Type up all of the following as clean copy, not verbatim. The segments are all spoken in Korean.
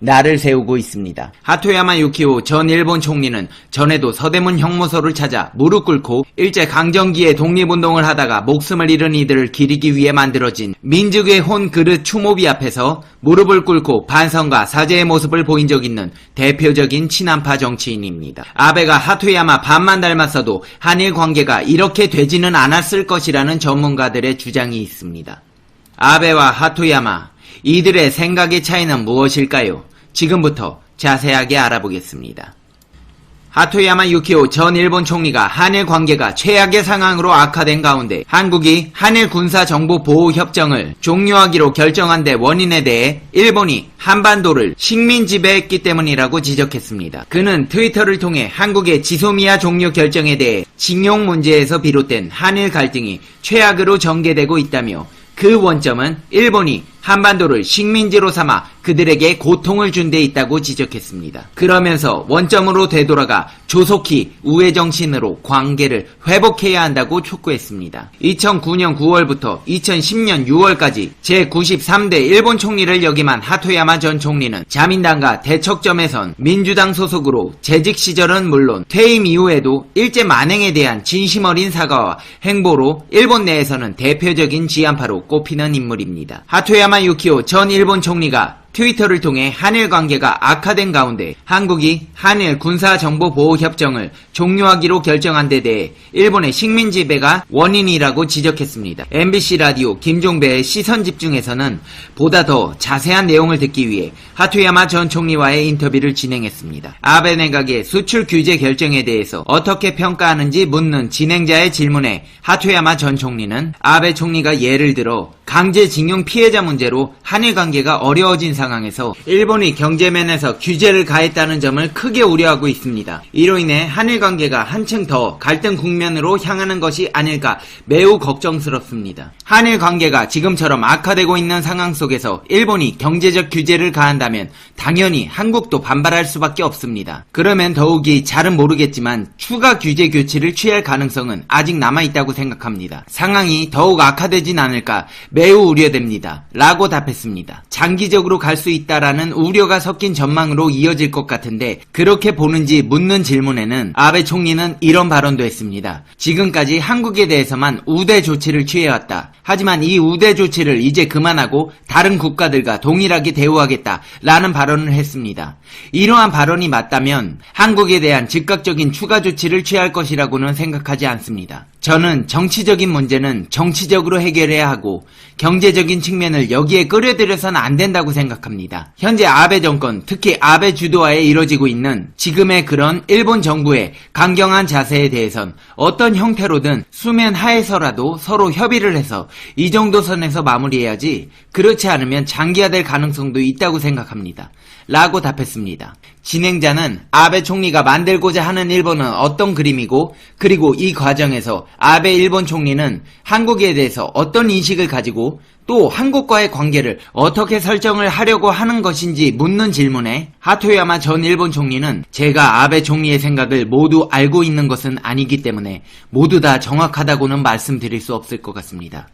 날을 세우고 있습니다. 하토야마 유키오 전 일본 총리는 전에도 서대문 형무소를 찾아 무릎 꿇고 일제강점기에 독립운동을 하다가 목숨을 잃은 이들을 기리기 위해 만들어진 민족의 혼 그릇 추모비 앞에서 무릎을 꿇고 반성과 사죄의 모습을 보인 적 있는 대표적인 친한파 정치인입니다. 아베가 하토야마 반만 닮았어도 한일 관계가 이렇게 되지는 않았을 것이라는 전문가들의 주장이 있습니다. 아베와 하토야마, 이들의 생각의 차이는 무엇일까요? 지금부터 자세하게 알아보겠습니다. 하토야마 유키오 전 일본 총리가 한일 관계가 최악의 상황으로 악화된 가운데 한국이 한일 군사정보보호협정을 종료하기로 결정한 데 원인에 대해 일본이 한반도를 식민 지배했기 때문이라고 지적했습니다. 그는 트위터를 통해 한국의 지소미아 종료 결정에 대해 징용 문제에서 비롯된 한일 갈등이 최악으로 전개되고 있다며 그 원점은 일본이 한반도를 식민지로 삼아 그들에게 고통을 준 데 있다고 지적했습니다. 그러면서 원점으로 되돌아가 조속히 우회 정신으로 관계를 회복해야 한다고 촉구했습니다. 2009년 9월부터 2010년 6월까지 제93대 일본 총리를 역임한 하토야마 전 총리는 자민당과 대척점에선 민주당 소속으로 재직 시절은 물론 퇴임 이후에도 일제 만행에 대한 진심 어린 사과와 행보로 일본 내에서는 대표적인 지한파로 꼽히는 인물입니다. 하토야마 유키오 전 일본 총리가 트위터를 통해 한일 관계가 악화된 가운데 한국이 한일 군사정보보호협정을 종료하기로 결정한 데 대해 일본의 식민지배가 원인이라고 지적했습니다. MBC 라디오 김종배의 시선집중에서는 보다 더 자세한 내용을 듣기 위해 하토야마 전 총리와의 인터뷰를 진행했습니다. 아베 내각의 수출 규제 결정에 대해서 어떻게 평가하는지 묻는 진행자의 질문에 하토야마 전 총리는 아베 총리가 예를 들어 강제징용 피해자 문제로 한일 관계가 어려워진 상황에서 일본이 경제면에서 규제를 가했다는 점을 크게 우려하고 있습니다. 이로 인해 한일 관계가 한층 더 갈등 국면으로 향하는 것이 아닐까 매우 걱정스럽습니다. 한일 관계가 지금처럼 악화되고 있는 상황 속에서 일본이 경제적 규제를 가한다면 당연히 한국도 반발할 수밖에 없습니다. 그러면 더욱이 잘은 모르겠지만 추가 규제 조치를 취할 가능성은 아직 남아있다고 생각합니다. 상황이 더욱 악화되진 않을까 매우 우려됩니다. 라고 답했습니다. 장기적으로 갈 수 있다라는 우려가 섞인 전망으로 이어질 것 같은데 그렇게 보는지 묻는 질문에는 아베 총리는 이런 발언도 했습니다. 지금까지 한국에 대해서만 우대 조치를 취해왔다. 하지만 이 우대 조치를 이제 그만하고 다른 국가들과 동일하게 대우하겠다 라는 발언을 했습니다. 이러한 발언이 맞다면 한국에 대한 즉각적인 추가 조치를 취할 것이라고는 생각하지 않습니다. 저는 정치적인 문제는 정치적으로 해결해야 하고 경제적인 측면을 여기에 끌어들여서는 안 된다고 생각합니다. 현재 아베 정권, 특히 아베 주도하에 이뤄지고 있는 지금의 그런 일본 정부의 강경한 자세에 대해선 어떤 형태로든 수면 하에서라도 서로 협의를 해서 이 정도 선에서 마무리해야지 그렇지 않으면 장기화될 가능성도 있다고 생각합니다. 라고 답했습니다. 진행자는 아베 총리가 만들고자 하는 일본은 어떤 그림이고 그리고 이 과정에서 아베 일본 총리는 한국에 대해서 어떤 인식을 가지고 또 한국과의 관계를 어떻게 설정을 하려고 하는 것인지 묻는 질문에 하토야마 전 일본 총리는 제가 아베 총리의 생각을 모두 알고 있는 것은 아니기 때문에 모두 다 정확하다고는 말씀드릴 수 없을 것 같습니다.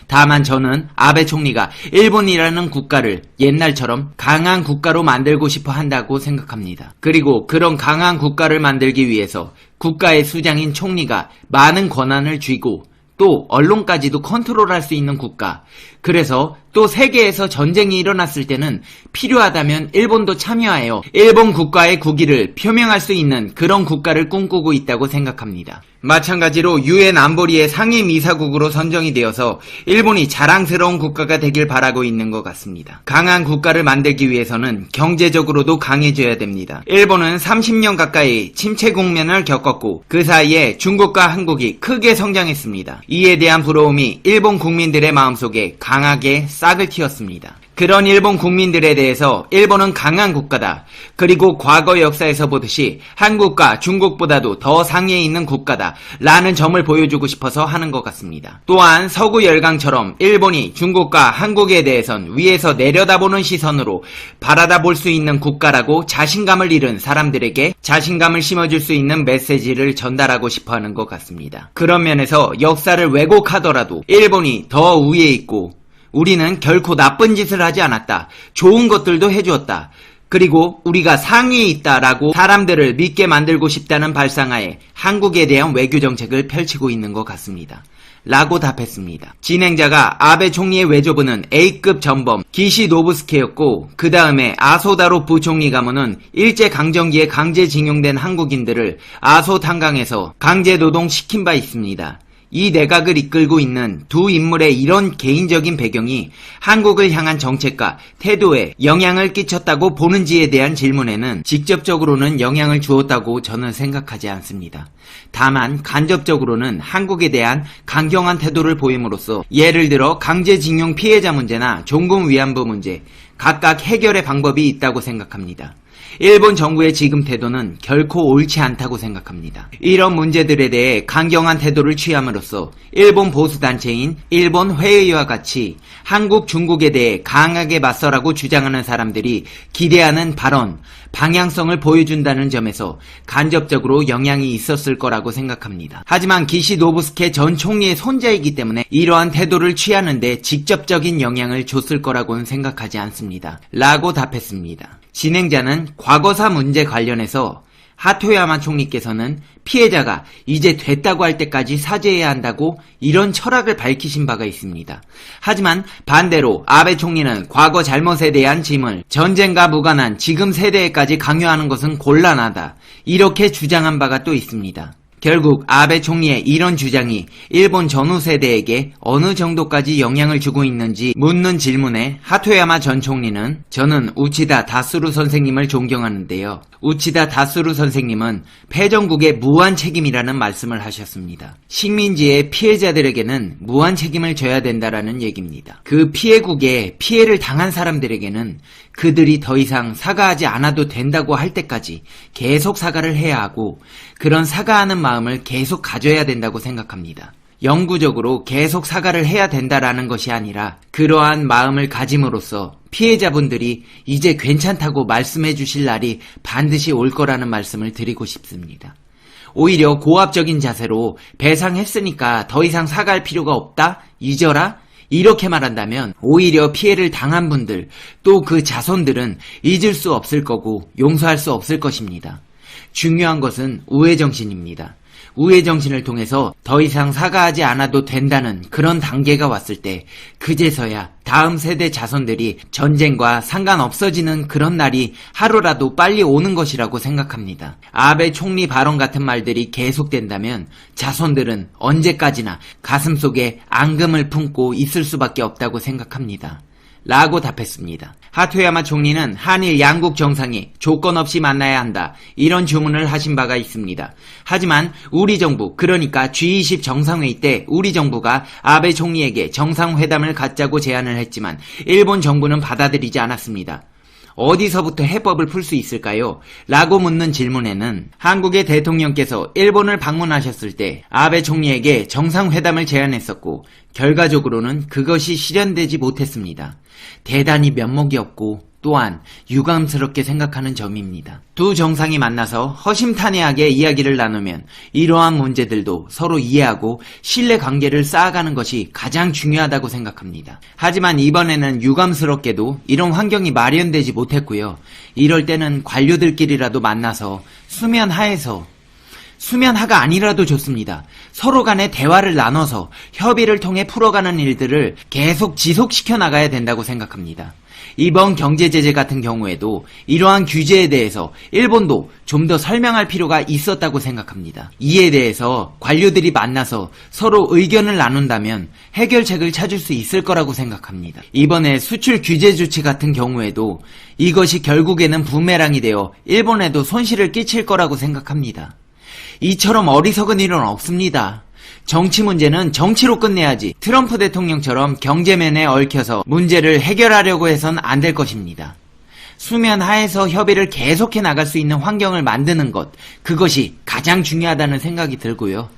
다만 저는 아베 총리가 일본이라는 국가를 옛날처럼 강한 국가로 만들고 싶어 한다고 생각합니다. 그리고 그런 강한 국가를 만들기 위해서 국가의 수장인 총리가 많은 권한을 쥐고 또 언론까지도 컨트롤할 수 있는 국가, 그래서 또 세계에서 전쟁이 일어났을 때는 필요하다면 일본도 참여하여 일본 국가의 국위를 표명할 수 있는 그런 국가를 꿈꾸고 있다고 생각합니다. 마찬가지로 유엔 안보리의 상임이사국으로 선정이 되어서 일본이 자랑스러운 국가가 되길 바라고 있는 것 같습니다. 강한 국가를 만들기 위해서는 경제적으로도 강해져야 됩니다. 일본은 30년 가까이 침체 국면을 겪었고 그 사이에 중국과 한국이 크게 성장했습니다. 이에 대한 부러움이 일본 국민들의 마음속에 강하게 싹을 틔웠습니다. 그런 일본 국민들에 대해서 일본은 강한 국가다. 그리고 과거 역사에서 보듯이 한국과 중국보다도 더 상위에 있는 국가다. 라는 점을 보여주고 싶어서 하는 것 같습니다. 또한 서구 열강처럼 일본이 중국과 한국에 대해선 위에서 내려다보는 시선으로 바라다 볼 수 있는 국가라고 자신감을 잃은 사람들에게 자신감을 심어줄 수 있는 메시지를 전달하고 싶어 하는 것 같습니다. 그런 면에서 역사를 왜곡하더라도 일본이 더 우위에 있고 우리는 결코 나쁜 짓을 하지 않았다. 좋은 것들도 해주었다. 그리고 우리가 상위에 있다라고 사람들을 믿게 만들고 싶다는 발상하에 한국에 대한 외교 정책을 펼치고 있는 것 같습니다. 라고 답했습니다. 진행자가 아베 총리의 외조부는 A급 전범 기시노부스케였고 그 다음에 아소다로 부총리 가문은 일제강점기에 강제징용된 한국인들을 아소 탄광에서 강제노동시킨 바 있습니다. 이 내각을 이끌고 있는 두 인물의 이런 개인적인 배경이 한국을 향한 정책과 태도에 영향을 끼쳤다고 보는지에 대한 질문에는 직접적으로는 영향을 주었다고 저는 생각하지 않습니다. 다만 간접적으로는 한국에 대한 강경한 태도를 보임으로써 예를 들어 강제징용 피해자 문제나 종군 위안부 문제 각각 해결의 방법이 있다고 생각합니다. 일본 정부의 지금 태도는 결코 옳지 않다고 생각합니다. 이런 문제들에 대해 강경한 태도를 취함으로써 일본 보수단체인 일본 회의와 같이 한국, 중국에 대해 강하게 맞서라고 주장하는 사람들이 기대하는 발언, 방향성을 보여준다는 점에서 간접적으로 영향이 있었을 거라고 생각합니다. 하지만 기시노부스케 전 총리의 손자이기 때문에 이러한 태도를 취하는데 직접적인 영향을 줬을 거라고는 생각하지 않습니다. 라고 답했습니다. 진행자는 과거사 문제 관련해서 하토야마 총리께서는 피해자가 이제 됐다고 할 때까지 사죄해야 한다고 이런 철학을 밝히신 바가 있습니다. 하지만 반대로 아베 총리는 과거 잘못에 대한 짐을 전쟁과 무관한 지금 세대에까지 강요하는 것은 곤란하다. 이렇게 주장한 바가 또 있습니다. 결국 아베 총리의 이런 주장이 일본 전후 세대에게 어느 정도까지 영향을 주고 있는지 묻는 질문에 하토야마 전 총리는 저는 우치다 다스루 선생님을 존경하는데요. 우치다 다스루 선생님은 패전국의 무한 책임이라는 말씀을 하셨습니다. 식민지의 피해자들에게는 무한 책임을 져야 된다라는 얘기입니다. 그 피해국에 피해를 당한 사람들에게는 그들이 더 이상 사과하지 않아도 된다고 할 때까지 계속 사과를 해야 하고 그런 사과하는 마음을 계속 가져야 된다고 생각합니다. 영구적으로 계속 사과를 해야 된다라는 것이 아니라 그러한 마음을 가짐으로써 피해자분들이 이제 괜찮다고 말씀해 주실 날이 반드시 올 거라는 말씀을 드리고 싶습니다. 오히려 고압적인 자세로 배상했으니까 더 이상 사과할 필요가 없다? 잊어라? 이렇게 말한다면 오히려 피해를 당한 분들 또 그 자손들은 잊을 수 없을 거고 용서할 수 없을 것입니다. 중요한 것은 우회정신입니다. 우회정신을 통해서 더 이상 사과하지 않아도 된다는 그런 단계가 왔을 때 그제서야 다음 세대 자손들이 전쟁과 상관없어지는 그런 날이 하루라도 빨리 오는 것이라고 생각합니다. 아베 총리 발언 같은 말들이 계속된다면 자손들은 언제까지나 가슴속에 앙금을 품고 있을 수밖에 없다고 생각합니다. 라고 답했습니다. 하토야마 총리는 한일 양국 정상이 조건 없이 만나야 한다. 이런 주문을 하신 바가 있습니다. 하지만 우리 정부, 그러니까 G20 정상회의 때 우리 정부가 아베 총리에게 정상회담을 갖자고 제안을 했지만 일본 정부는 받아들이지 않았습니다. 어디서부터 해법을 풀 수 있을까요? 라고 묻는 질문에는 한국의 대통령께서 일본을 방문하셨을 때 아베 총리에게 정상회담을 제안했었고 결과적으로는 그것이 실현되지 못했습니다. 대단히 면목이 없고 또한 유감스럽게 생각하는 점입니다. 두 정상이 만나서 허심탄회하게 이야기를 나누면 이러한 문제들도 서로 이해하고 신뢰관계를 쌓아가는 것이 가장 중요하다고 생각합니다. 하지만 이번에는 유감스럽게도 이런 환경이 마련되지 못했고요. 이럴 때는 관료들끼리라도 만나서 수면하가 아니라도 좋습니다. 서로 간에 대화를 나눠서 협의를 통해 풀어가는 일들을 계속 지속시켜 나가야 된다고 생각합니다. 이번 경제제재 같은 경우에도 이러한 규제에 대해서 일본도 좀 더 설명할 필요가 있었다고 생각합니다. 이에 대해서 관료들이 만나서 서로 의견을 나눈다면 해결책을 찾을 수 있을 거라고 생각합니다. 이번에 수출 규제 조치 같은 경우에도 이것이 결국에는 부메랑이 되어 일본에도 손실을 끼칠 거라고 생각합니다. 이처럼 어리석은 일은 없습니다. 정치 문제는 정치로 끝내야지 트럼프 대통령처럼 경제면에 얽혀서 문제를 해결하려고 해선 안 될 것입니다. 수면 하에서 협의를 계속해 나갈 수 있는 환경을 만드는 것, 그것이 가장 중요하다는 생각이 들고요.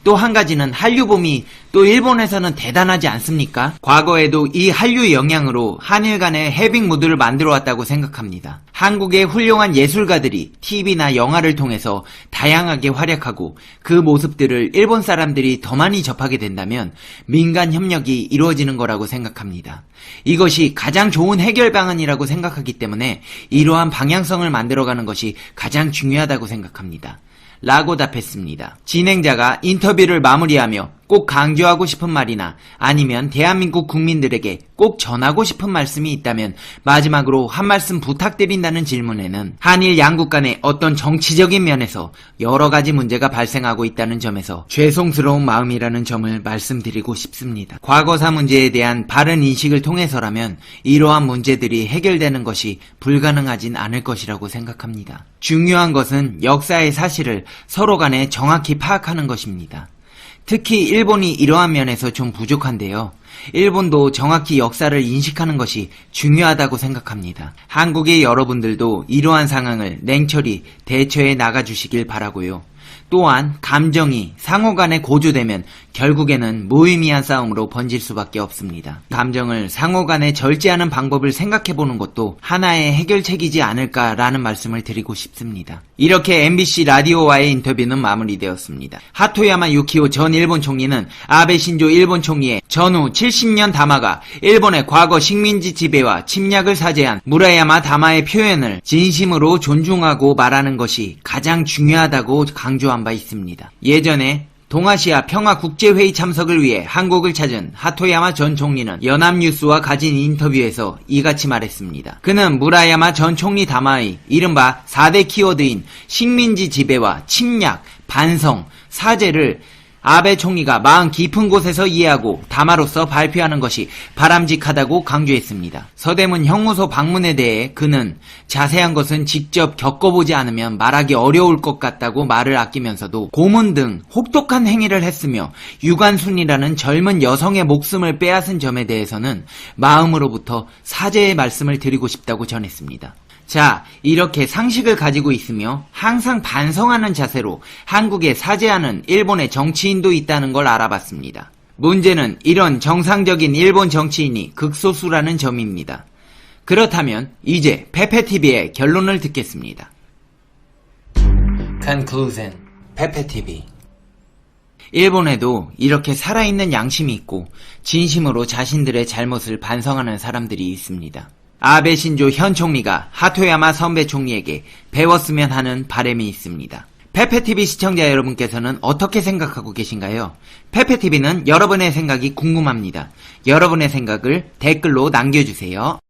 또 한 가지는 한류봄이 또 일본에서는 대단하지 않습니까? 과거에도 이 한류 영향으로 한일 간의 해빙 무드를 만들어 왔다고 생각합니다. 한국의 훌륭한 예술가들이 TV나 영화를 통해서 다양하게 활약하고 그 모습들을 일본 사람들이 더 많이 접하게 된다면 민간 협력이 이루어지는 거라고 생각합니다. 이것이 가장 좋은 해결 방안이라고 생각하기 때문에 이러한 방향성을 만들어가는 것이 가장 중요하다고 생각합니다. 라고 답했습니다. 진행자가 인터뷰를 마무리하며 꼭 강조하고 싶은 말이나 아니면 대한민국 국민들에게 꼭 전하고 싶은 말씀이 있다면 마지막으로 한 말씀 부탁드린다는 질문에는 한일 양국 간의 어떤 정치적인 면에서 여러 가지 문제가 발생하고 있다는 점에서 죄송스러운 마음이라는 점을 말씀드리고 싶습니다. 과거사 문제에 대한 바른 인식을 통해서라면 이러한 문제들이 해결되는 것이 불가능하진 않을 것이라고 생각합니다. 중요한 것은 역사의 사실을 서로 간에 정확히 파악하는 것입니다. 특히 일본이 이러한 면에서 좀 부족한데요. 일본도 정확히 역사를 인식하는 것이 중요하다고 생각합니다. 한국의 여러분들도 이러한 상황을 냉철히 대처해 나가주시길 바라고요. 또한 감정이 상호 간에 고조되면 결국에는 무의미한 싸움으로 번질 수밖에 없습니다. 감정을 상호 간에 절제하는 방법을 생각해보는 것도 하나의 해결책이지 않을까라는 말씀을 드리고 싶습니다. 이렇게 MBC 라디오와의 인터뷰는 마무리되었습니다. 하토야마 유키오 전 일본 총리는 아베 신조 일본 총리의 전후 70년 담화가 일본의 과거 식민지 지배와 침략을 사죄한 무라야마 담화의 표현을 진심으로 존중하고 말하는 것이 가장 중요하다고 강조한 바 있습니다. 예전에 동아시아 평화국제회의 참석을 위해 한국을 찾은 하토야마 전 총리는 연합뉴스와 가진 인터뷰에서 이같이 말했습니다. 그는 무라야마 전 총리 담화의 이른바 4대 키워드인 식민지 지배와 침략, 반성, 사죄를 아베 총리가 마음 깊은 곳에서 이해하고 담화로서 발표하는 것이 바람직하다고 강조했습니다. 서대문 형무소 방문에 대해 그는 자세한 것은 직접 겪어보지 않으면 말하기 어려울 것 같다고 말을 아끼면서도 고문 등 혹독한 행위를 했으며 유관순이라는 젊은 여성의 목숨을 빼앗은 점에 대해서는 마음으로부터 사죄의 말씀을 드리고 싶다고 전했습니다. 자, 이렇게 상식을 가지고 있으며 항상 반성하는 자세로 한국에 사죄하는 일본의 정치인도 있다는 걸 알아봤습니다. 문제는 이런 정상적인 일본 정치인이 극소수라는 점입니다. 그렇다면 이제 페페TV의 결론을 듣겠습니다. Conclusion. 페페TV. 일본에도 이렇게 살아있는 양심이 있고 진심으로 자신들의 잘못을 반성하는 사람들이 있습니다. 아베 신조 현 총리가 하토야마 선배 총리에게 배웠으면 하는 바람이 있습니다. 페페TV 시청자 여러분께서는 어떻게 생각하고 계신가요? 페페TV는 여러분의 생각이 궁금합니다. 여러분의 생각을 댓글로 남겨주세요.